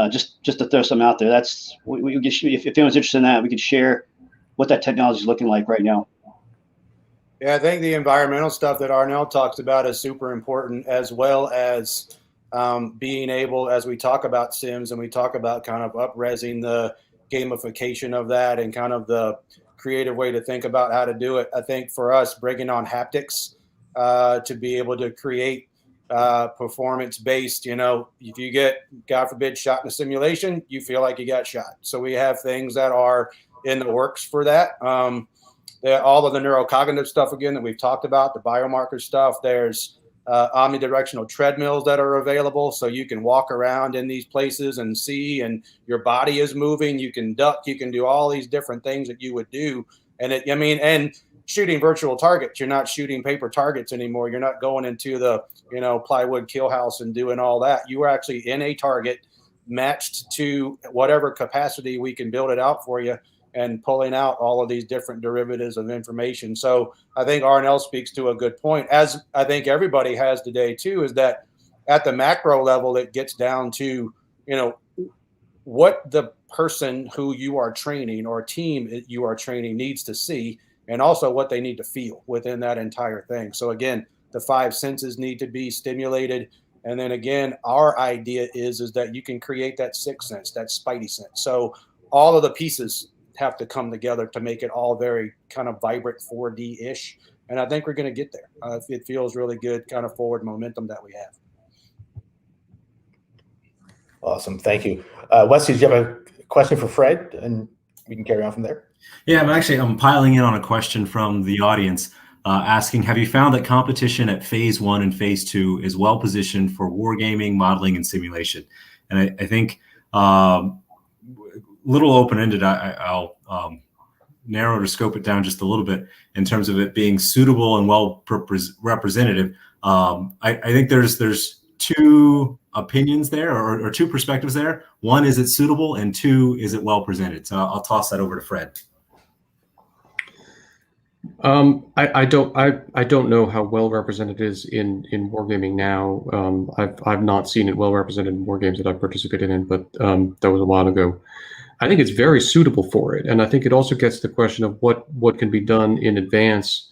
just to throw some out there, that's if anyone's interested in that, we could share what that technology is looking like right now. Yeah, I think the environmental stuff that Arnell talks about is super important, as well as being able, as we talk about Sims and we talk about kind of up-resing the gamification of that and kind of the creative way to think about how to do it. I think for us, bringing on haptics to be able to create performance-based, if you get, God forbid, shot in a simulation, you feel like you got shot. So we have things that are in the works for that. All of the neurocognitive stuff, again, that we've talked about, the biomarker stuff. There's omnidirectional treadmills that are available, so you can walk around in these places and see, and your body is moving. You can duck, you can do all these different things that you would do. And and shooting virtual targets. You're not shooting paper targets anymore. You're not going into the plywood kill house and doing all that. You are actually in a target matched to whatever capacity we can build it out for you, and pulling out all of these different derivatives of information. So I think Arnell speaks to a good point, as I think everybody has today too, is that at the macro level, it gets down to, what the person who you are training or team you are training needs to see, and also what they need to feel within that entire thing. So again, the 5 senses need to be stimulated. And then again, our idea is that you can create that 6th sense, that spidey sense. So all of the pieces have to come together to make it all very kind of vibrant 4D-ish. And I think we're going to get there. It feels really good, kind of forward momentum that we have. Awesome. Thank you. Wesley, do you have a question for Fred? And we can carry on from there. Yeah, I'm piling in on a question from the audience asking, have you found that competition at phase 1 and phase 2 is well positioned for wargaming, modeling, and simulation? And I think little open-ended, I'll narrow to scope it down just a little bit in terms of it being suitable and well representative. I think there's 2 opinions there, or 2 perspectives there. One, is it suitable? And 2, is it well presented? So I'll toss that over to Fred. I don't know how well represented it is in wargaming now. I've not seen it well represented in war games that I've participated in, but that was a while ago. I think it's very suitable for it, and I think it also gets to the question of what can be done in advance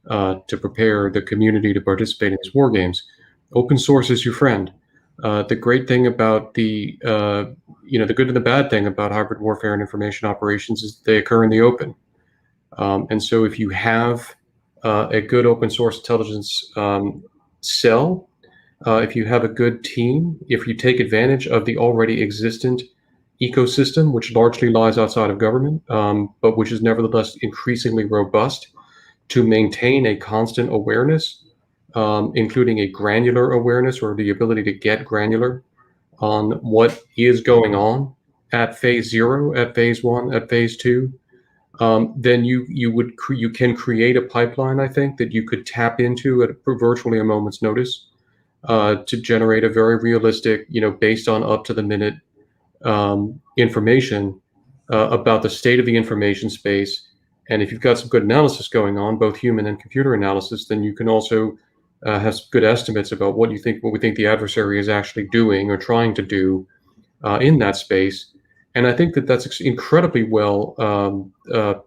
to prepare the community to participate in these war games. Open source is your friend. The great thing about the good and the bad thing about hybrid warfare and information operations is they occur in the open. And so if you have a good open source intelligence cell, if you have a good team, if you take advantage of the already existent ecosystem, which largely lies outside of government, but which is nevertheless increasingly robust to maintain a constant awareness, including a granular awareness, or the ability to get granular on what is going on at phase 0, at phase 1, at phase 2, then you can create a pipeline, I think, that you could tap into at virtually a moment's notice to generate a very realistic, based on up to the minute information about the state of the information space. And if you've got some good analysis going on, both human and computer analysis, then you can also have some good estimates about what we think the adversary is actually doing or trying to do in that space. And I think that that's incredibly well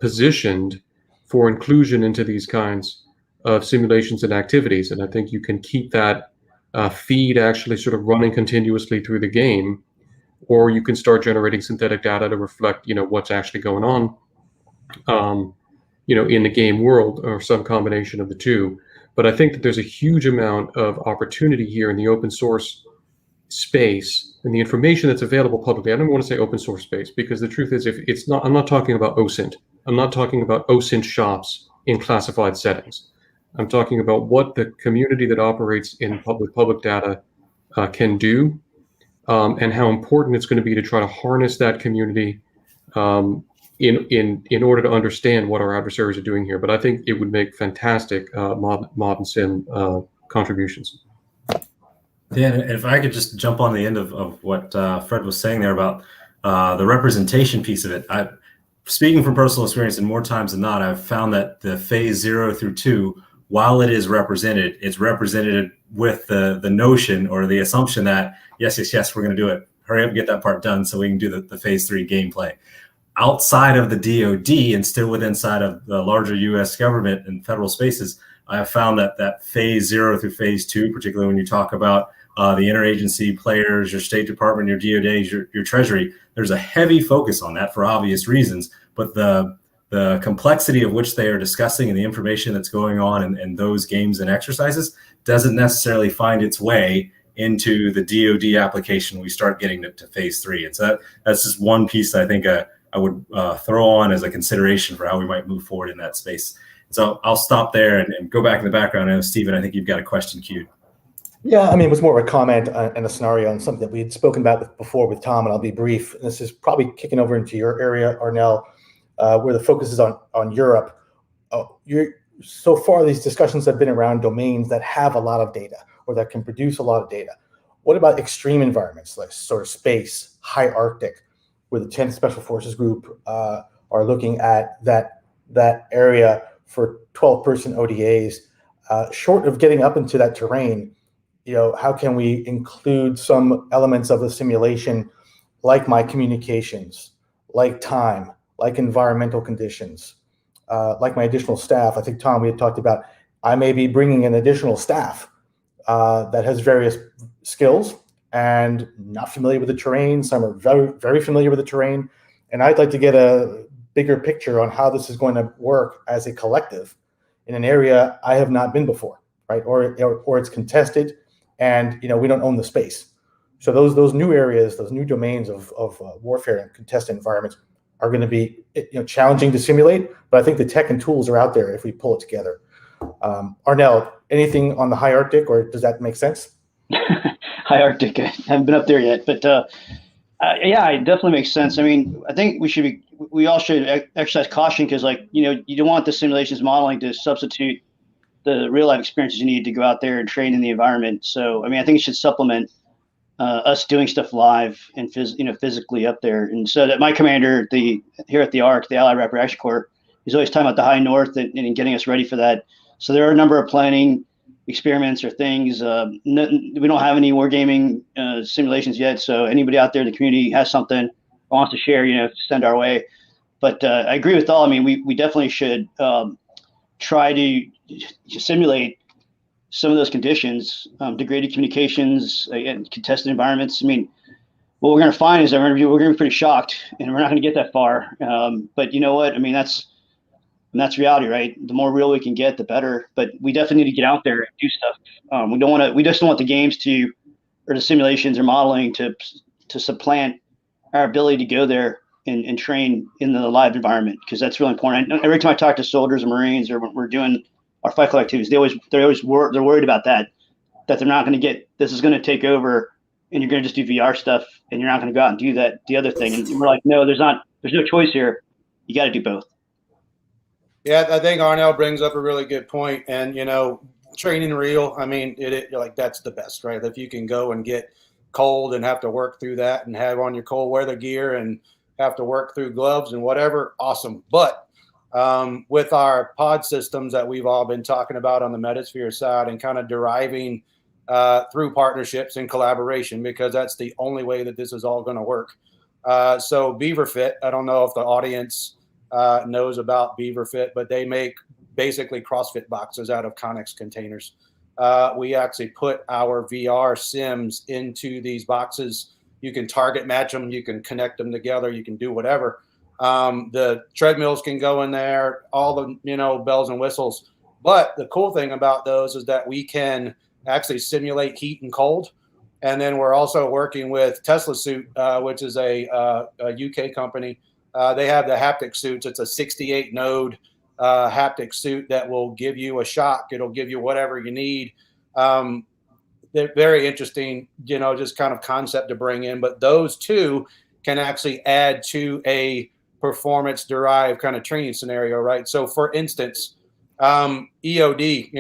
positioned for inclusion into these kinds of simulations and activities. And I think you can keep that feed actually sort of running continuously through the game, or you can start generating synthetic data to reflect, what's actually going on, in the game world, or some combination of the two. But I think that there's a huge amount of opportunity here in the open source space and the information that's available publicly. I don't want to say open source space, because the truth is, if it's not, I'm not talking about OSINT. I'm not talking about OSINT shops in classified settings. I'm talking about what the community that operates in public data can do, and how important it's going to be to try to harness that community in order to understand what our adversaries are doing here. But I think it would make fantastic mod and sim contributions. Yeah, and if I could just jump on the end of what Fred was saying there about the representation piece of it. Speaking from personal experience, and more times than not, I've found that the phase 0 through 2 while it is represented, it's represented with the notion or the assumption that, yes, we're going to do it. Hurry up and get that part done so we can do the phase 3 gameplay. Outside of the DoD and still inside of the larger U.S. government and federal spaces, I have found that phase 0 through phase 2, particularly when you talk about the interagency players, your State Department, your DoD, your Treasury, there's a heavy focus on that for obvious reasons. But the complexity of which they are discussing and the information that's going on in those games and exercises doesn't necessarily find its way into the DoD application. We start getting to phase 3. And so that's just one piece that I think I would throw on as a consideration for how we might move forward in that space. So I'll stop there and go back in the background. And Stephen, I think you've got a question queued. Yeah, I mean, it was more of a comment and a scenario on something that we had spoken about before with Tom, and I'll be brief. This is probably kicking over into your area, Arnell, where the focus is on Europe. So far, these discussions have been around domains that have a lot of data or that can produce a lot of data. What about extreme environments like sort of space, high Arctic, where the 10th Special Forces Group are looking at that area for 12-person ODAs? Short of getting up into that terrain, how can we include some elements of the simulation, like my communications, like time, like environmental conditions, like my additional staff? I think, Tom, we had talked about, I may be bringing in additional staff that has various skills and not familiar with the terrain. Some are very, very familiar with the terrain. And I'd like to get a bigger picture on how this is going to work as a collective in an area I have not been before, right? Or it's contested and, we don't own the space. So those new areas, those new domains of warfare and contested environments are going to be challenging to simulate, but I think the tech and tools are out there if we pull it together. Arnell, anything on the high Arctic, or does that make sense? High Arctic, I haven't been up there yet, but yeah, it definitely makes sense. I mean, I think we all should exercise caution because, you don't want the simulations modeling to substitute the real life experiences you need to go out there and train in the environment. So, I mean, I think it should supplement us doing stuff live and physically up there. And so that my commander, here at the ARC, the Allied Rapid Reaction Corps, he's always talking about the high north and getting us ready for that. So there are a number of planning experiments or things. We don't have any wargaming simulations yet. So anybody out there in the community has something wants to share, send our way. But I agree with all. I mean, we definitely should try to simulate some of those conditions, degraded communications, and contested environments. I mean, what we're going to find is that we're going to be pretty shocked, and we're not going to get that far. But you know what? I mean, that's reality, right? The more real we can get, the better. But we definitely need to get out there and do stuff. We just don't want the games or the simulations or modeling to supplant our ability to go there and train in the live environment, because that's really important. Every time I talk to soldiers or Marines, or when we're doing our fight club activities, they're worried about that they're not going to get, this is going to take over and you're going to just do VR stuff and you're not going to go out and do the other thing. And we're like, no, there's no choice here. You got to do both. Yeah, I think Arnell brings up a really good point. And, training real, I mean, that's the best, right? If you can go and get cold and have to work through that and have on your cold weather gear and have to work through gloves and whatever, awesome. But with our pod systems that we've all been talking about on the Metasphere side and kind of deriving through partnerships and collaboration, because that's the only way that this is all going to work. So BeaverFit, I don't know if the audience knows about BeaverFit, but they make basically CrossFit boxes out of Connex containers. We actually put our VR sims into these boxes. You can target match them, you can connect them together, you can do whatever. The treadmills can go in there, all the bells and whistles. But the cool thing about those is that we can actually simulate heat and cold. And then we're also working with Tesla Suit, which is a UK company. They have the haptic suits. It's a 68 node haptic suit that will give you a shock. It'll give you whatever you need. They're very interesting, just kind of concept to bring in. But those two can actually add to a performance derived kind of training scenario, right? So for instance, EOD,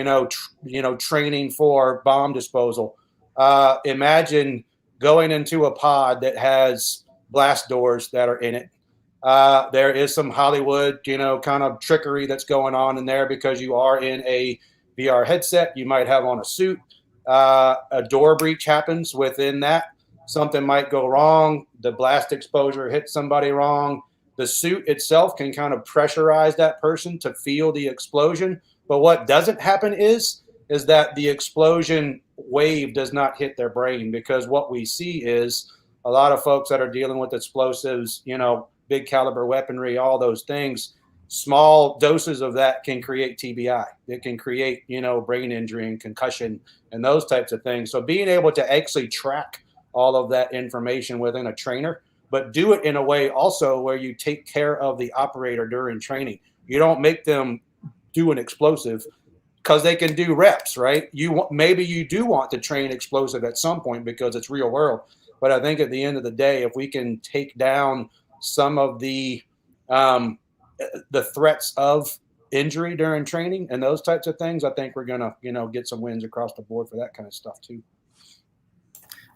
training for bomb disposal. Imagine going into a pod that has blast doors that are in it. There is some Hollywood, kind of trickery that's going on in there because you are in a VR headset. You might have on a suit. A door breach happens within that. Something might go wrong. The blast exposure hits somebody wrong. The suit itself can kind of pressurize that person to feel the explosion. But what doesn't happen is that the explosion wave does not hit their brain, because what we see is a lot of folks that are dealing with explosives, big caliber weaponry, all those things, small doses of that can create TBI. It can create, brain injury and concussion and those types of things. So being able to actually track all of that information within a trainer, but do it in a way also where you take care of the operator during training. You don't make them do an explosive because they can do reps, right? Maybe you do want to train explosive at some point because it's real world. But I think at the end of the day, if we can take down some of the threats of injury during training and those types of things, I think we're gonna, get some wins across the board for that kind of stuff too.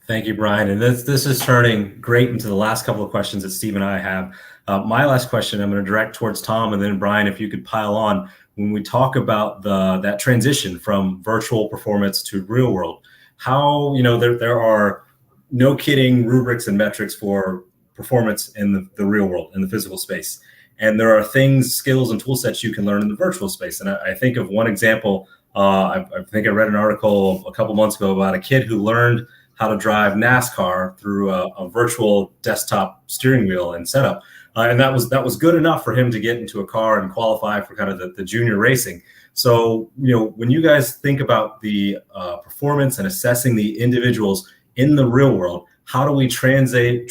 Thank you, Brian. And this is turning great into the last couple of questions that Steve and I have. My last question I'm going to direct towards Tom, and then Brian, if you could pile on. When we talk about that transition from virtual performance to real world, how, there are no kidding rubrics and metrics for performance in the real world, in the physical space. And there are things, skills, and tool sets you can learn in the virtual space. And I think of one example. I think I read an article a couple months ago about a kid who learned how to drive NASCAR through a virtual desktop steering wheel and setup. And that was good enough for him to get into a car and qualify for kind of the junior racing. So, when you guys think about the performance and assessing the individuals in the real world, how do we translate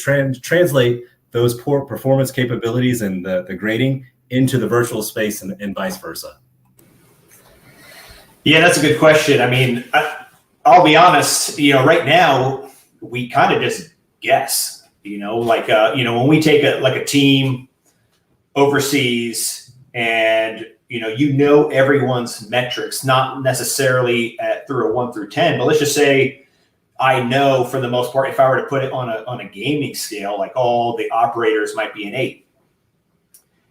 those poor performance capabilities and the grading into the virtual space and vice versa? Yeah, that's a good question. I mean, I'll be honest, right now we kind of just guess, when we take a team overseas and, everyone's metrics, not necessarily through a 1 through 10, but let's just say I know for the most part, if I were to put it on a gaming scale, like all the operators might be an 8.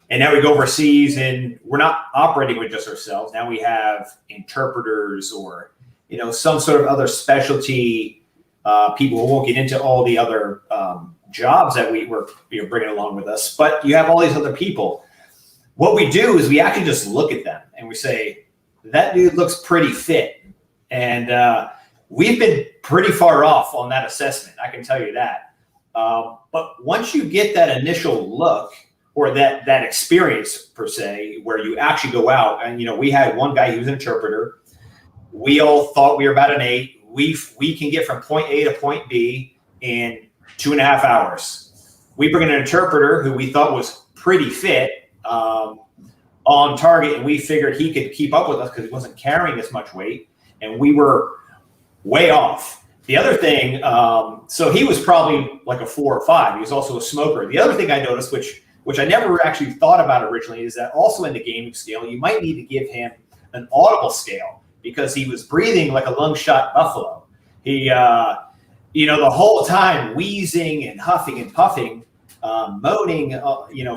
And now we go overseas and we're not operating with just ourselves. Now we have interpreters or, some sort of other specialty people. We won't get into all the other jobs that we were bringing along with us, but you have all these other people. What we do is we actually just look at them and we say, that dude looks pretty fit. And we've been pretty far off on that assessment, I can tell you that. But once you get that initial look or that experience per se, where you actually go out and, we had one guy who was an interpreter. We all thought we were about an 8. We can get from point A to point B in 2.5 hours. We bring in an interpreter who we thought was pretty fit on target, and we figured he could keep up with us because he wasn't carrying as much weight, and we were way off. The other thing, so he was probably like a 4 or 5. He was also a smoker. The other thing I noticed, which I never actually thought about originally, is that also in the gaming scale, you might need to give him an audible scale, because he was breathing like a lung shot buffalo. He, the whole time wheezing and huffing and puffing, moaning,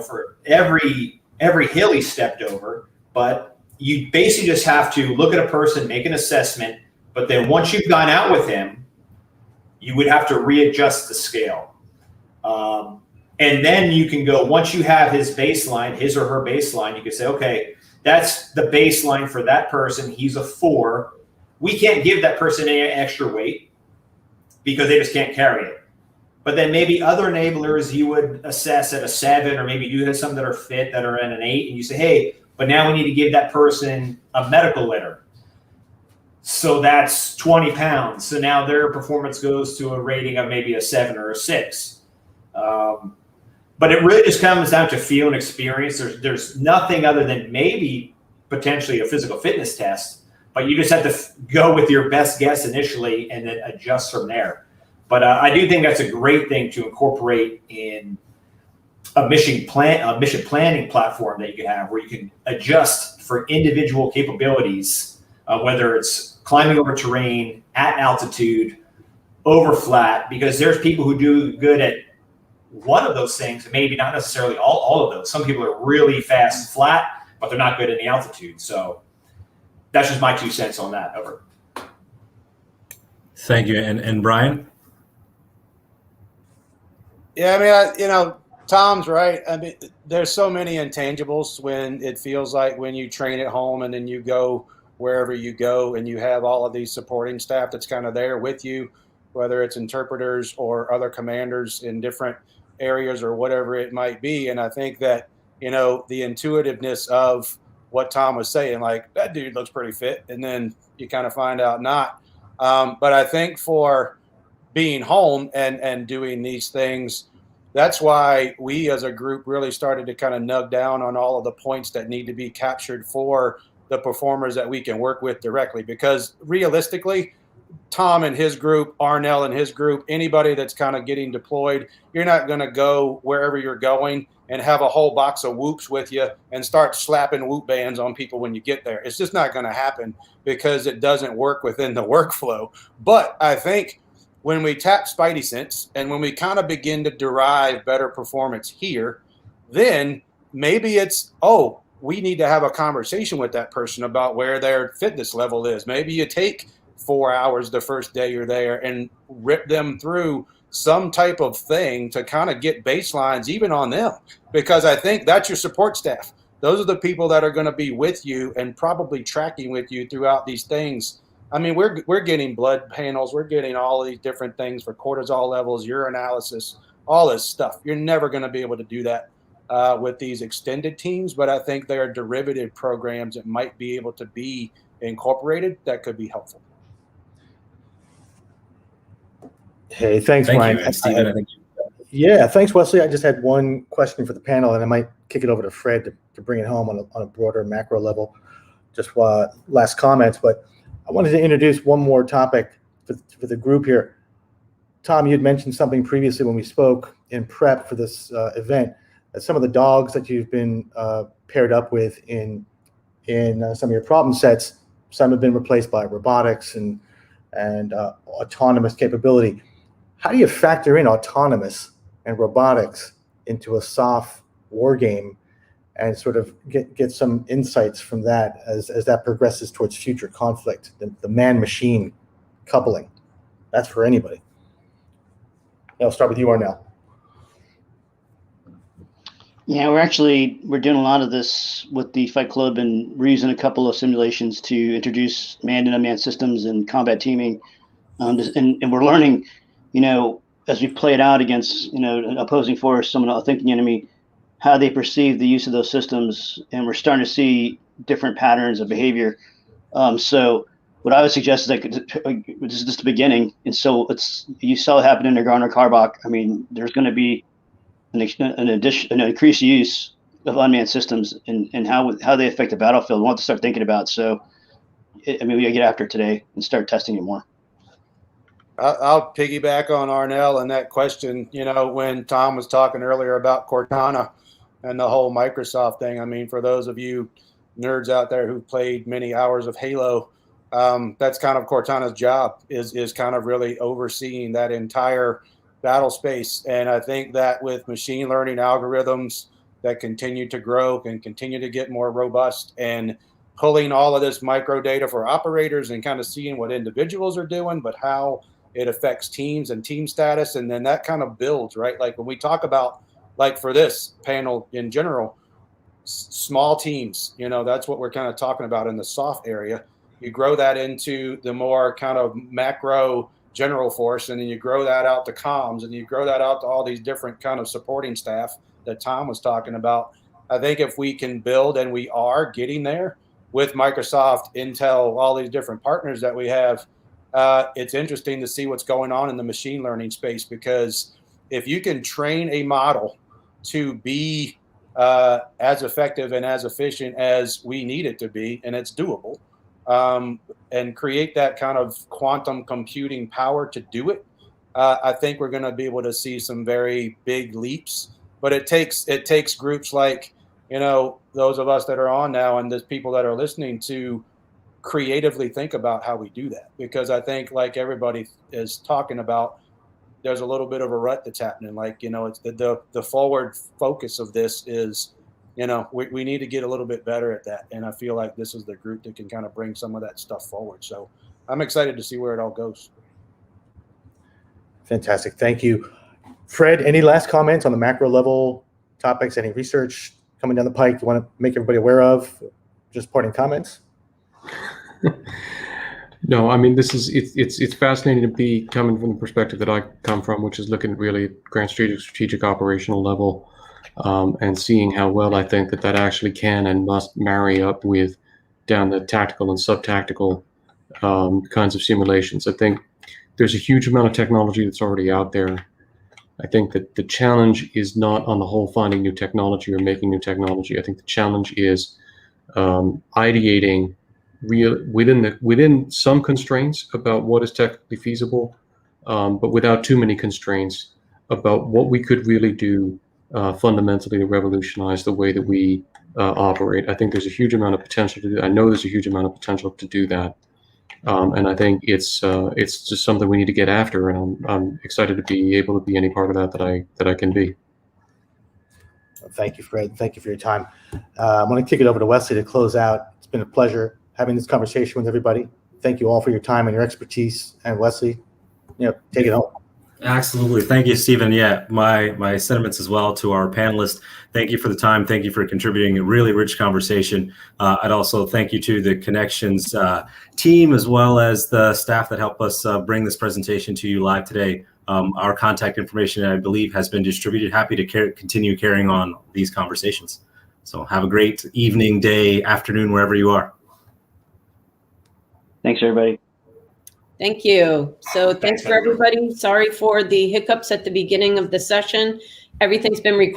for every hill he stepped over. But you basically just have to look at a person, make an assessment, but then once you've gone out with him, you would have to readjust the scale. And then you can go, once you have his baseline, his or her baseline, you can say, okay, that's the baseline for that person. He's a 4. We can't give that person any extra weight because they just can't carry it. But then maybe other enablers you would assess at a 7, or maybe you have some that are fit that are at an 8, and you say, hey, but now we need to give that person a medical litter. So that's 20 pounds. So now their performance goes to a rating of maybe a 7 or a 6. But it really just comes down to feel and experience. There's nothing other than maybe potentially a physical fitness test, but you just have to go with your best guess initially and then adjust from there. But I do think that's a great thing to incorporate in a mission planning platform that you can have, where you can adjust for individual capabilities, whether it's climbing over terrain, at altitude, over flat, because there's people who do good at one of those things, maybe not necessarily all of those. Some people are really fast flat, but they're not good in the altitude. So That's just my 2 cents on that. Over. Thank you. And Brian? Yeah, I mean, Tom's right. I mean, there's so many intangibles when it feels like when you train at home and then you go wherever you go and you have all of these supporting staff that's kind of there with you, whether it's interpreters or other commanders in different areas or whatever it might be. And I think that, the intuitiveness of what Tom was saying, like, that dude looks pretty fit, and then you kind of find out not. But I think for being home and doing these things, that's why we as a group really started to kind of nug down on all of the points that need to be captured for the performers that we can work with directly. Because realistically, Tom and his group, Arnell and his group, anybody that's kind of getting deployed, you're not going to go wherever you're going and have a whole box of whoops with you and start slapping whoop bands on people when you get there. It's just not going to happen because it doesn't work within the workflow. But I think when we tap Spidey Sense and when we kind of begin to derive better performance here, then maybe it's, we need to have a conversation with that person about where their fitness level is. Maybe you take 4 hours the first day you're there and rip them through some type of thing to kind of get baselines even on them, because I think that's your support staff. Those are the people that are going to be with you and probably tracking with you throughout these things. I mean, we're getting blood panels. We're getting all of these different things for cortisol levels, urinalysis, all this stuff. You're never going to be able to do that with these extended teams, but I think there are derivative programs that might be able to be incorporated that could be helpful. Hey, thanks, Thank Brian. you, and Stephen. I think Yeah, thanks, Wesley. I just had one question for the panel, and I might kick it over to Fred to bring it home on a broader macro level. Just last comments, but I wanted to introduce one more topic for the group here. Tom, you had mentioned something previously when we spoke in prep for this event, that some of the dogs that you've been paired up with in some of your problem sets, some have been replaced by robotics and autonomous capability. How do you factor in autonomous and robotics into a soft war game and sort of get some insights from that as that progresses towards future conflict, the man-machine coupling? That's for anybody. I'll start with you, Arnell. Yeah, we're doing a lot of this with the Fight Club, and we're using a couple of simulations to introduce manned and unmanned systems and combat teaming. And we're learning, as we play it out against, an opposing force, someone, a thinking enemy, how they perceive the use of those systems. And we're starting to see different patterns of behavior. So what I would suggest is this is just the beginning. And so you saw it happen in Nagorno-Karabakh. I mean, there's going to be an increased use of unmanned systems and how they affect the battlefield. We want to start thinking about. So, we got to get after it today and start testing it more. I'll piggyback on Arnell and that question. When Tom was talking earlier about Cortana and the whole Microsoft thing, I mean, for those of you nerds out there who've played many hours of Halo, that's kind of Cortana's job is kind of really overseeing that entire battle space. And I think that with machine learning algorithms that continue to grow and continue to get more robust, and pulling all of this micro data for operators and kind of seeing what individuals are doing, but how it affects teams and team status. And then that kind of builds, right? Like when we talk about, like for this panel in general, small teams, that's what we're kind of talking about in the soft area. You grow that into the more kind of macro general force, and then you grow that out to comms, and you grow that out to all these different kind of supporting staff that Tom was talking about. I think if we can build, and we are getting there with Microsoft, Intel, all these different partners that we have, it's interesting to see what's going on in the machine learning space, because if you can train a model to be as effective and as efficient as we need it to be, and it's doable, and create that kind of quantum computing power to do it, I think we're going to be able to see some very big leaps. But it takes groups like, those of us that are on now and the people that are listening to creatively think about how we do that. Because I think, like everybody is talking about, there's a little bit of a rut that's happening. Like, it's the forward focus of this is we need to get a little bit better at that. And I feel like this is the group that can kind of bring some of that stuff forward. So I'm excited to see where it all goes. Fantastic. Thank you. Fred, any last comments on the macro level topics, any research coming down the pike you want to make everybody aware of? Just parting comments? No, I mean, it's fascinating to be coming from the perspective that I come from, which is looking really at grand strategic operational level, and seeing how well I think that actually can and must marry up with down the tactical and sub-tactical kinds of simulations. I think there's a huge amount of technology that's already out there. I think that the challenge is not on the whole finding new technology or making new technology. I think the challenge is ideating within some constraints about what is technically feasible, but without too many constraints about what we could really do fundamentally to revolutionize the way that we operate. I think there's a huge amount of potential to do that. I know there's a huge amount of potential to do that. And I think it's just something we need to get after, and I'm excited to be able to be any part of that I can be. Thank you, Fred. Thank you for your time. I'm going to kick it over to Wesley to close out. It's been a pleasure having this conversation with everybody. Thank you all for your time and your expertise. And Wesley, take it home. Absolutely. Thank you, Stephen. Yeah, my sentiments as well to our panelists. Thank you for the time. Thank you for contributing a really rich conversation. I'd also thank you to the Connections team, as well as the staff that helped us bring this presentation to you live today. Our contact information, I believe, has been distributed. Happy to continue carrying on these conversations. So have a great evening, day, afternoon, wherever you are. Thanks, everybody. Thank you. So thanks for everybody. Sorry for the hiccups at the beginning of the session. Everything's been recorded.